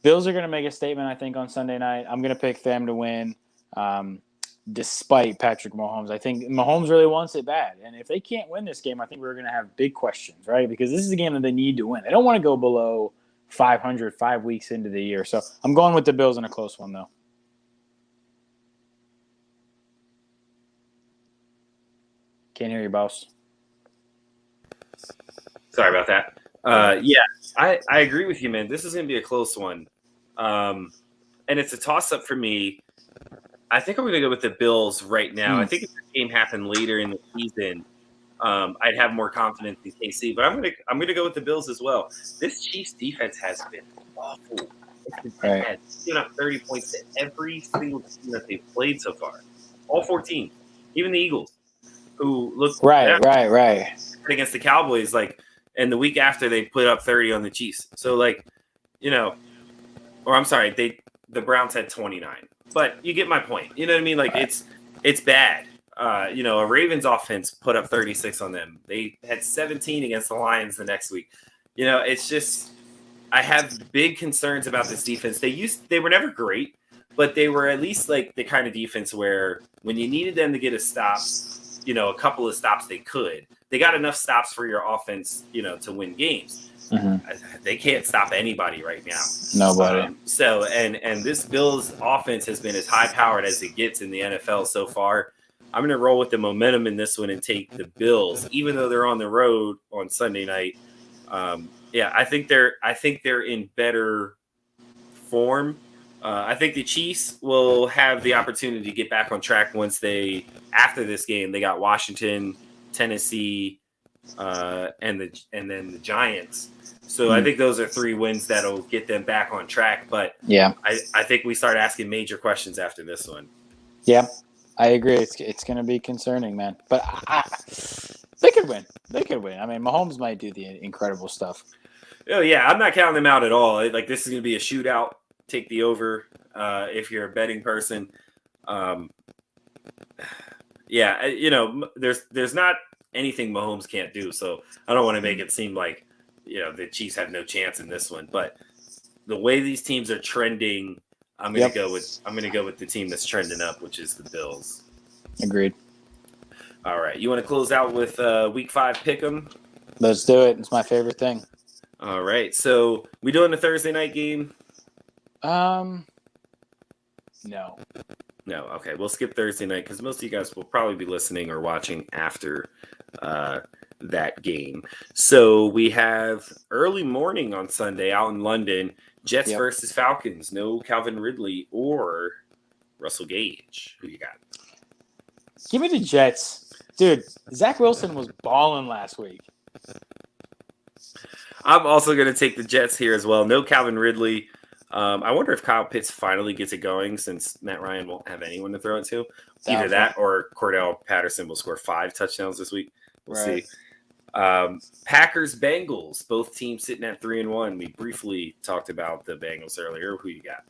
Bills are going to make a statement, I think, on Sunday night. I'm going to pick them to win, despite Patrick Mahomes. I think Mahomes really wants it bad. And if they can't win this game, I think we're going to have big questions, right? Because this is a game that they need to win. They don't want to go below 500 5 weeks into the year. So I'm going with the Bills in a close one, though. Can't hear you, boss. Sorry about that. Yeah, I agree with you, man. This is going to be a close one. And it's a toss-up for me. I think I'm going to go with the Bills right now. I think if the game happened later in the season, I'd have more confidence in KC. But I'm going to go with the Bills as well. This Chiefs defense has been awful. It's been bad. They've up 30 points to every single team that they've played so far. All 14. Even the Eagles, who look right against the Cowboys, and the week after they put up 30 on the Chiefs. So or I'm sorry, the Browns had 29. But you get my point. You know what I mean? It's bad. A Ravens offense put up 36 on them. They had 17 against the Lions the next week. It's just I have big concerns about this defense. They were never great, but they were at least like the kind of defense where when you needed them to get a stop, a couple of stops they could. They got enough stops for your offense, to win games. Mm-hmm. They can't stop anybody right now. Nobody. And this Bills offense has been as high powered as it gets in the NFL so far. I'm going to roll with the momentum in this one and take the Bills, even though they're on the road on Sunday night. I think they're in better form. I think the Chiefs will have the opportunity to get back on track after this game. They got Washington, Tennessee, and then the Giants. So I think those are 3 wins that'll get them back on track. But yeah, I think we start asking major questions after this one. Yeah, I agree. It's going to be concerning, man. But they could win. I mean, Mahomes might do the incredible stuff. Oh yeah, I'm not counting them out at all. This is going to be a shootout. Take the over if you're a betting person. There's not anything Mahomes can't do. So I don't want to make it seem like the Chiefs have no chance in this one. But the way these teams are trending, I'm going to go with the team that's trending up, which is the Bills. Agreed. All right, you want to close out with Week 5 pick'em? Let's do it. It's my favorite thing. All right, so we doing the Thursday night game? No. Okay, we'll skip Thursday night because most of you guys will probably be listening or watching after that game. So we have early morning on Sunday out in London, Jets versus Falcons. No Calvin Ridley or Russell Gage. Who you got? Give me the Jets. Dude, Zach Wilson was balling last week. I'm also going to take the Jets here as well. No Calvin Ridley. I wonder if Kyle Pitts finally gets it going since Matt Ryan won't have anyone to throw it to. Either that or Cordell Patterson will score 5 touchdowns this week. We'll see. Packers, Bengals, both teams sitting at 3-1. We briefly talked about the Bengals earlier. Who you got?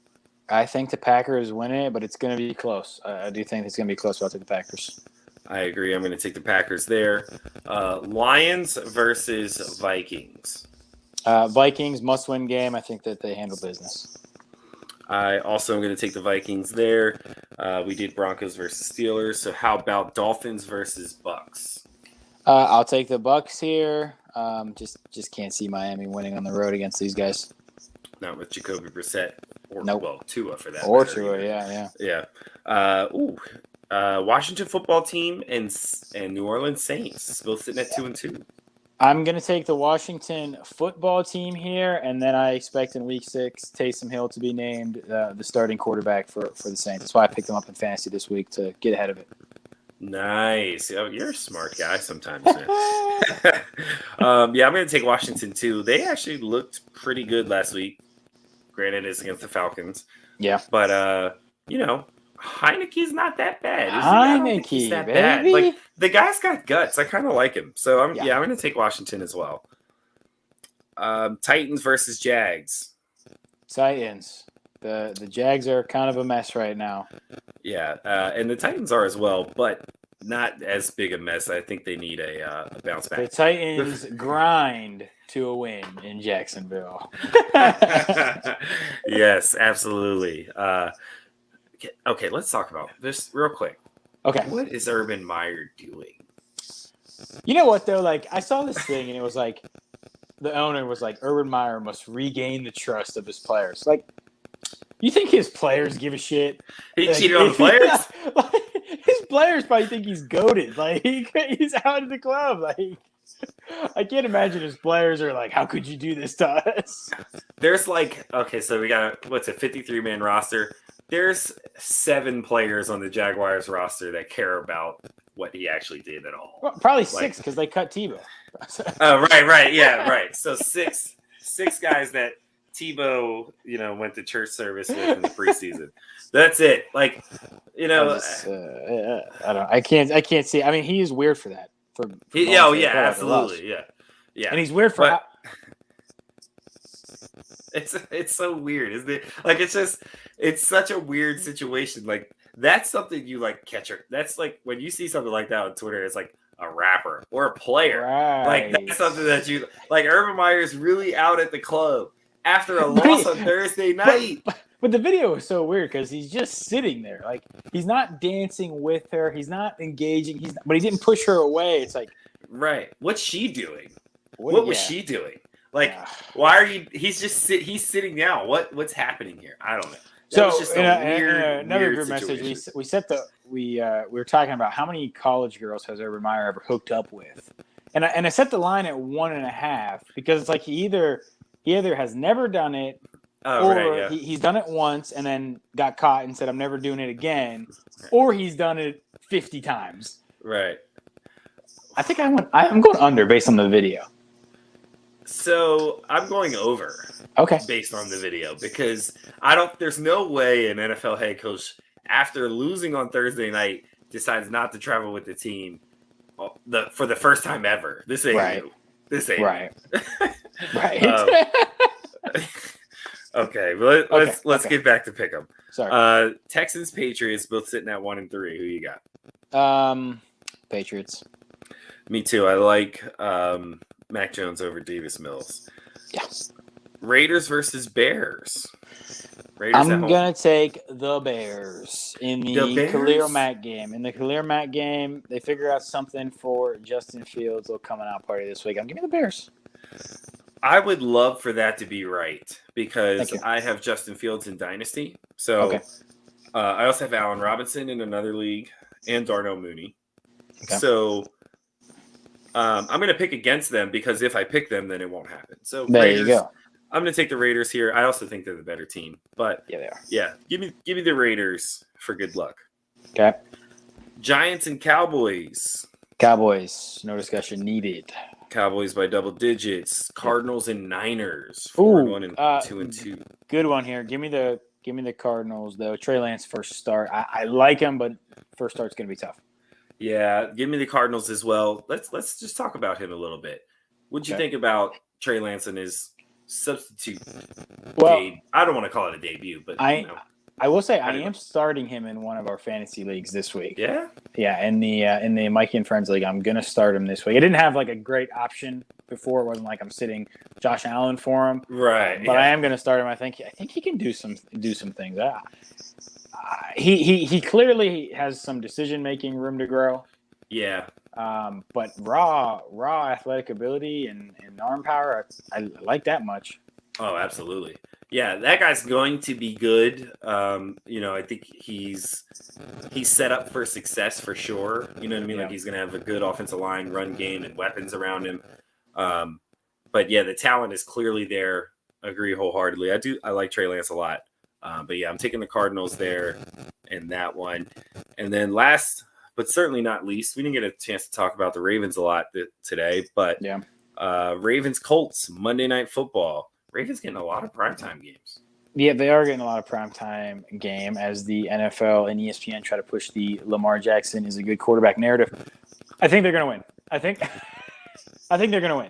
I think the Packers win it, but it's going to be close. I do think it's going to be close. I'll take the Packers. I agree. I'm going to take the Packers there. Lions versus Vikings. Vikings must-win game. I think that they handle business. I also am going to take the Vikings there. We did Broncos versus Steelers. So how about Dolphins versus Bucks? I'll take the Bucks here. Just can't see Miami winning on the road against these guys. Not with Jacoby Brissett. Tua for that. Or Tua, yeah. Washington football team and New Orleans Saints both sitting at 2-2. I'm going to take the Washington football team here, and then I expect in Week 6 Taysom Hill to be named the starting quarterback for the Saints. That's why I picked him up in fantasy this week to get ahead of it. Nice. Oh, you're a smart guy sometimes, man. I'm going to take Washington too. They actually looked pretty good last week. Granted, it's against the Falcons. Yeah. But, Heineke's not that bad. Heineke, that baby. bad. Like, the guy's got guts. I kind of like him. So, I'm going to take Washington as well. Titans versus Jags. Titans. The Jags are kind of a mess right now. Yeah, and the Titans are as well. But not as big a mess. I think they need a bounce The back. Titans grind to a win in Jacksonville. Yes, absolutely. Okay, let's talk about this real quick. Okay. What is Urban Meyer doing? You know what, though? Like, I saw this thing, and it was like, the owner was like, Urban Meyer must regain the trust of his players. Like, you think his players give a shit? He Like, cheated on the players? like, his players probably think he's goated. Like, he's out of the club. Like, I can't imagine his players are like, how could you do this to us? There's like, okay, so we got, what's a 53-man roster? There's 7 players on the Jaguars roster that care about what he actually did at all. Well, probably 6 because they cut Tebow. Right. Yeah, right. So six guys that Tebow, went to church service with in the preseason. That's it. Like, I don't know. I can't see. I mean, he is weird for that. Absolutely. Yeah. And he's weird for it's so weird, isn't it? Like, it's such a weird situation. Like, that's something you like catch. That's like when you see something like that on Twitter, it's like a rapper or a player. Right. Like, that's something that you like. Urban Meyer's really out at the club after a loss on Thursday night. But the video is so weird because he's just sitting there. Like, he's not dancing with her. He's not engaging. But he didn't push her away. It's like, right. What's she doing? What was she doing? Like, why are you? He's sitting down. What's happening here? I don't know. So was just another group message. We were talking about how many college girls has Urban Meyer ever hooked up with, and I set the line at 1.5 because it's like he either has never done it, or he's done it once and then got caught and said I'm never doing it again, or he's done it 50 times. Right. I think I'm going under based on the video. So I'm going over. Okay. Based on the video, because there's no way an NFL head coach, after losing on Thursday night, decides not to travel with the team for the first time ever. This ain't right. new. This ain't right. Right. Okay, but let's get back to pick'em. Sorry. Texans, Patriots, both sitting at 1-3. Who you got? Patriots. Me too. I like Mac Jones over Davis Mills. Yes. Raiders versus Bears. I'm going to take the Bears in the Khalil Mack game. In the Khalil Mack game, they figure out something for Justin Fields. They'll come out party this week. I'm giving the Bears. I would love for that to be right because I have Justin Fields in Dynasty. So I also have Allen Robinson in another league and Darnell Mooney. Okay. So I'm going to pick against them because if I pick them, then it won't happen. So there you go. I'm going to take the Raiders here. I also think they're the better team, but yeah, they are. Yeah, give me the Raiders for good luck. Okay. Giants and Cowboys. Cowboys, no discussion needed. Cowboys by double digits. Cardinals and Niners. 4-1 and 2-2. Good one here. Give me the Cardinals though. Trey Lance first start. I like him, but first start's going to be tough. Yeah, give me the Cardinals as well. Let's just talk about him a little bit. What'd you think about Trey Lance and his substitute? Well, I don't want to call it a debut, but I will say I am starting him in one of our fantasy leagues this week. Yeah, in the Mikey and Friends league, I'm gonna start him this week. I didn't have like a great option before. It wasn't like I'm sitting Josh Allen for him, right? But I am gonna start him. I think he can do some things. He clearly has some decision making room to grow. Yeah. But raw athletic ability and arm power, I like that much. Oh, absolutely. Yeah, that guy's going to be good. I think he's set up for success for sure. You know what I mean? Yeah. Like he's going to have a good offensive line, run game, and weapons around him. But yeah, the talent is clearly there. I agree wholeheartedly. I like Trey Lance a lot. But yeah, I'm taking the Cardinals there in that one. And then last, but certainly not least, we didn't get a chance to talk about the Ravens a lot today. But Ravens Colts Monday Night Football. Ravens getting a lot of primetime games. Yeah, they are getting a lot of primetime game as the NFL and ESPN try to push the Lamar Jackson is a good quarterback narrative. I think they're going to win. I think they're going to win.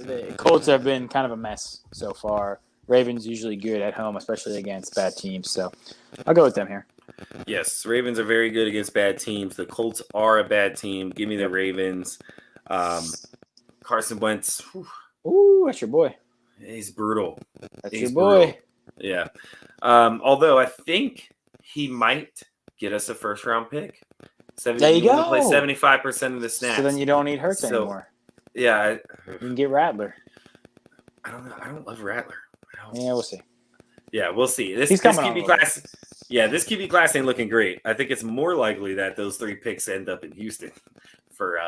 The Colts have been kind of a mess so far. Ravens usually good at home, especially against bad teams. So I'll go with them here. Yes, Ravens are very good against bad teams. The Colts are a bad team. Give me the Yep. Ravens. Carson Wentz, Ooh, that's your boy. he's brutal. That's He's your boy. brutal. Yeah. Although I think he might get us a first-round pick. There you He's going to play go. 75% of the snaps. So then you don't need Hurts anymore. Yeah. You can get Rattler. I don't know. I don't love Rattler. Yeah, we'll see. Yeah, we'll see. He's coming on a QB little class. Yeah, this QB class ain't looking great. I think it's more likely that those 3 picks end up in Houston for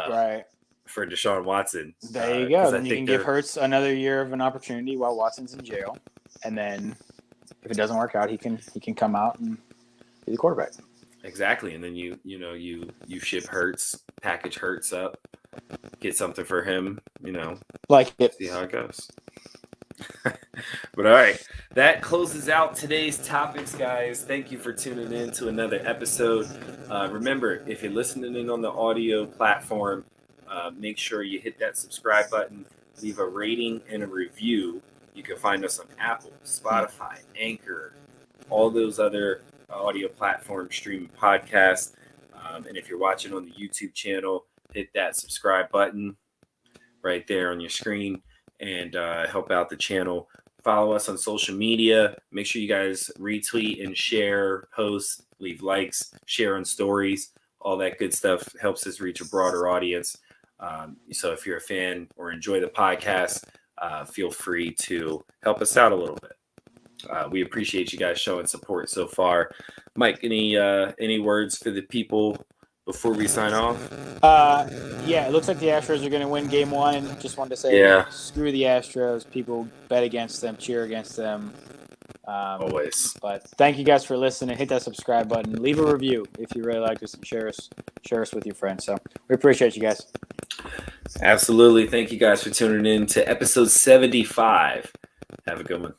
Deshaun Watson. There you go. Then you can give Hurts another year of an opportunity while Watson's in jail, and then if it doesn't work out, he can come out and be the quarterback. Exactly, and then you ship Hurts, package Hurts up, get something for him. Like it. See how it goes. But all right, that closes out today's topics, guys. Thank you for tuning in to another episode. Remember, if you're listening in on the audio platform, make sure you hit that subscribe button, leave a rating and a review. You can find us on Apple, Spotify, Anchor, all those other audio platforms streaming podcasts. And if you're watching on the YouTube channel, hit that subscribe button right there on your screen and help out the channel. Follow us on social media. Make sure you guys retweet and share, post, leave likes, share on stories. All that good stuff helps us reach a broader audience. So if you're a fan or enjoy the podcast, feel free to help us out a little bit. We appreciate you guys showing support so far. Mike, any words for the people before we sign off? Yeah, it looks like the Astros are going to win game 1. Just wanted to say, screw the Astros. People bet against them, cheer against them. Always. But thank you guys for listening. Hit that subscribe button. Leave a review if you really like us, and share us with your friends. So we appreciate you guys. Absolutely. Thank you guys for tuning in to episode 75. Have a good one.